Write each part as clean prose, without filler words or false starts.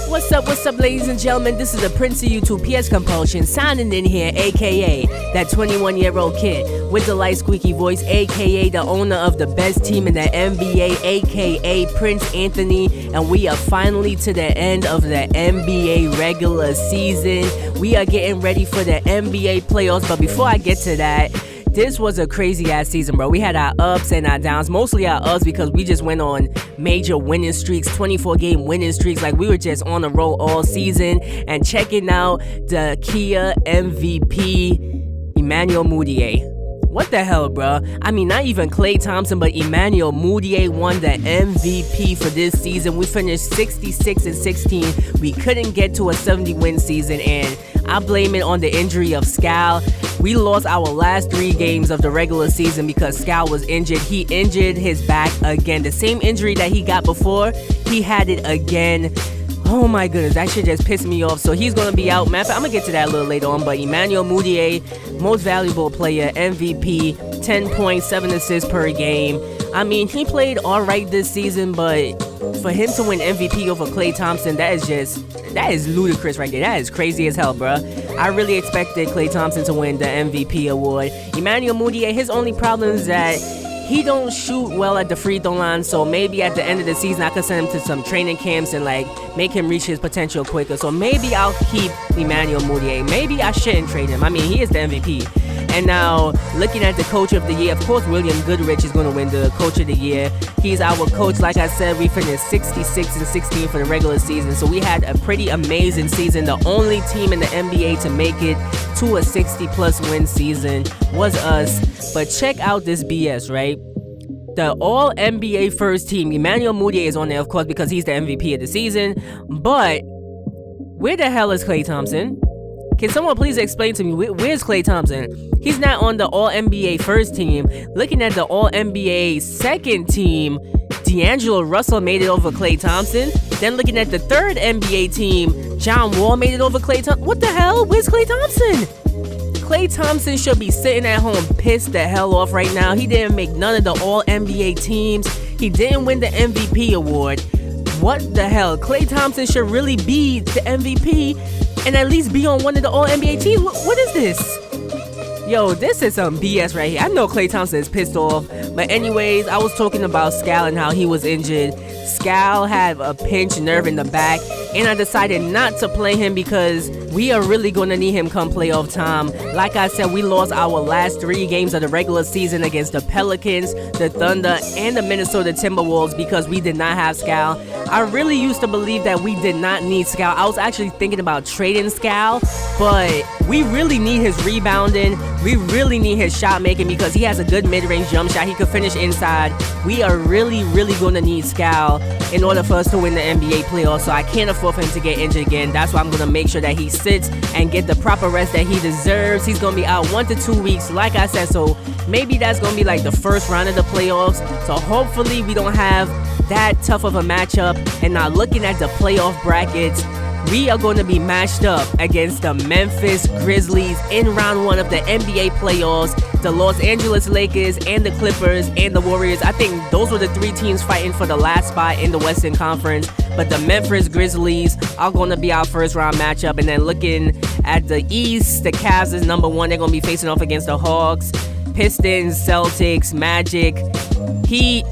What's up, ladies and gentlemen? This is the Prince of YouTube, PS Compulsion, signing in here, aka that 21-year-old kid with the light squeaky voice, aka the owner of the best team in the NBA, aka Prince Anthony, and we are finally to the end of the NBA regular season. We are getting ready for the NBA playoffs, but before I get to that, this was a crazy ass season, bro. We had our ups and our downs, mostly our ups because we just went on major winning streaks, 24-game winning streaks. Like, we were just on a roll all season. And checking out the Kia MVP, Emmanuel Mudiay. What the hell, bro? I mean, not even Klay Thompson, but Emmanuel Mudiay won the MVP for this season. We finished 66-16. We couldn't get to a 70-win season, and I blame it on the injury of Skal. We lost our last 3 games of the regular season because Skal was injured. He injured his back again. The same injury that he got before, he had it again. Oh my goodness, that shit just pissed me off. So he's going to be out. Matter of fact, I'm going to get to that a little later on. But Emmanuel Mudiay, most valuable player, MVP, 10 points, 7 assists per game. I mean, he played alright this season, but for him to win MVP over Klay Thompson, that is ludicrous right there. That is crazy as hell, bro. I really expected Klay Thompson to win the MVP award. Emmanuel Mudiay, his only problem is that he don't shoot well at the free throw line, so maybe at the end of the season I could send him to some training camps and like make him reach his potential quicker. So maybe I'll keep Emmanuel Mudiay. Maybe I shouldn't trade him. I mean, he is the MVP. And now, looking at the coach of the year, of course, William Goodrich is going to win the coach of the year. He's our coach. Like I said, we finished 66-16 for the regular season. So we had a pretty amazing season. The only team in the NBA to make it to a 60-plus win season was us. But check out this BS, right? The All-NBA first team, Emmanuel Mudiay is on there, of course, because he's the MVP of the season. But where the hell is Klay Thompson? Can someone please explain to me, where's Klay Thompson? He's not on the All-NBA first team. Looking at the All-NBA second team, D'Angelo Russell made it over Klay Thompson. Then looking at the third NBA team, John Wall made it over Klay Thompson. What the hell? Where's Klay Thompson? Klay Thompson should be sitting at home pissed the hell off right now. He didn't make none of the All-NBA teams. He didn't win the MVP award. What the hell? Klay Thompson should really be the MVP and at least be on one of the All-NBA teams. What is this? Yo, this is some BS right here. I know Klay Thompson is pissed off. But anyways, I was talking about Skal and how he was injured. Skal had a pinched nerve in the back, and I decided not to play him because we are really going to need him come playoff time. Like I said, we lost our last 3 games of the regular season against the Pelicans, the Thunder, and the Minnesota Timberwolves because we did not have Skal. I really used to believe that we did not need Skal. I was actually thinking about trading Skal, but we really need his rebounding. We really need his shot making because he has a good mid-range jump shot. He could finish inside. We are really going to need Skal in order for us to win the NBA playoffs, so I can't afford for him to get injured again. That's why I'm going to make sure that he sits and get the proper rest that he deserves. He's going to be out 1 to 2 weeks, like I said, so maybe that's going to be like the first round of the playoffs. So hopefully we don't have that tough of a matchup. And now looking at the playoff brackets, we are going to be matched up against the Memphis Grizzlies in round 1 of the NBA playoffs, the Los Angeles Lakers and the Clippers and the Warriors. I think those were the 3 teams fighting for the last spot in the Western Conference, but the Memphis Grizzlies are going to be our first round matchup. And then looking at the East, the Cavs is number 1. They're going to be facing off against the Hawks, Pistons, Celtics, Magic, Heat.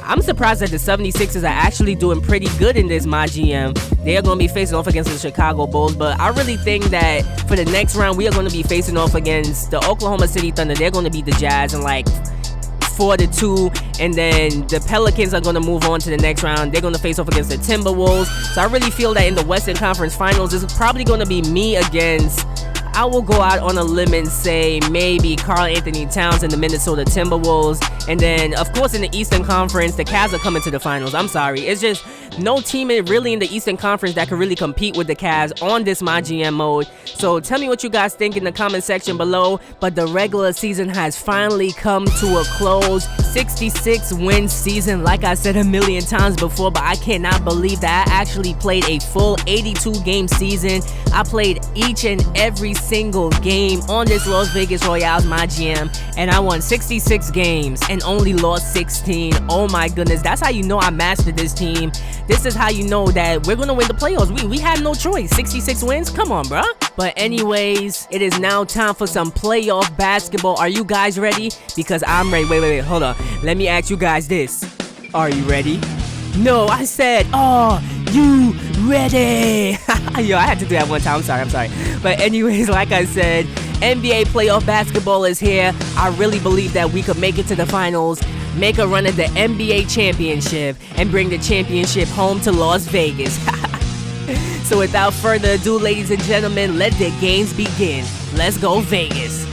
I'm surprised that the 76ers are actually doing pretty good in this MYGM. They are going to be facing off against the Chicago Bulls, but I really think that for the next round, we are going to be facing off against the Oklahoma City Thunder. They're going to beat the Jazz in like 4-2, and then the Pelicans are going to move on to the next round. They're going to face off against the Timberwolves. So I really feel that in the Western Conference Finals, this is probably going to be me against, I will go out on a limb and say maybe Karl Anthony Towns and the Minnesota Timberwolves. And then, of course, in the Eastern Conference, the Cavs are coming to the finals. I'm sorry. It's just no team really in the Eastern Conference that can really compete with the Cavs on this MyGM mode. So tell me what you guys think in the comment section below. But the regular season has finally come to a close. 66-win season, like I said a million times before, but I cannot believe that I actually played a full 82-game season. I played each and every single game on this Las Vegas Royals MyGM, and I won 66 games and only lost 16. Oh my goodness, that's how you know I mastered this team. This is how you know that we're gonna win the playoffs. We had no choice. 66 wins? Come on, bruh. But anyways, it is now time for some playoff basketball. Are you guys ready? Because I'm ready. Wait, hold on. Let me ask you guys this. Are you ready? No, I said, are you ready? Yo, I had to do that one time. I'm sorry. But anyways, like I said, NBA playoff basketball is here. I really believe that we could make it to the finals, make a run at the NBA championship, and bring the championship home to Las Vegas. So without further ado, ladies and gentlemen, let the games begin. Let's go Vegas.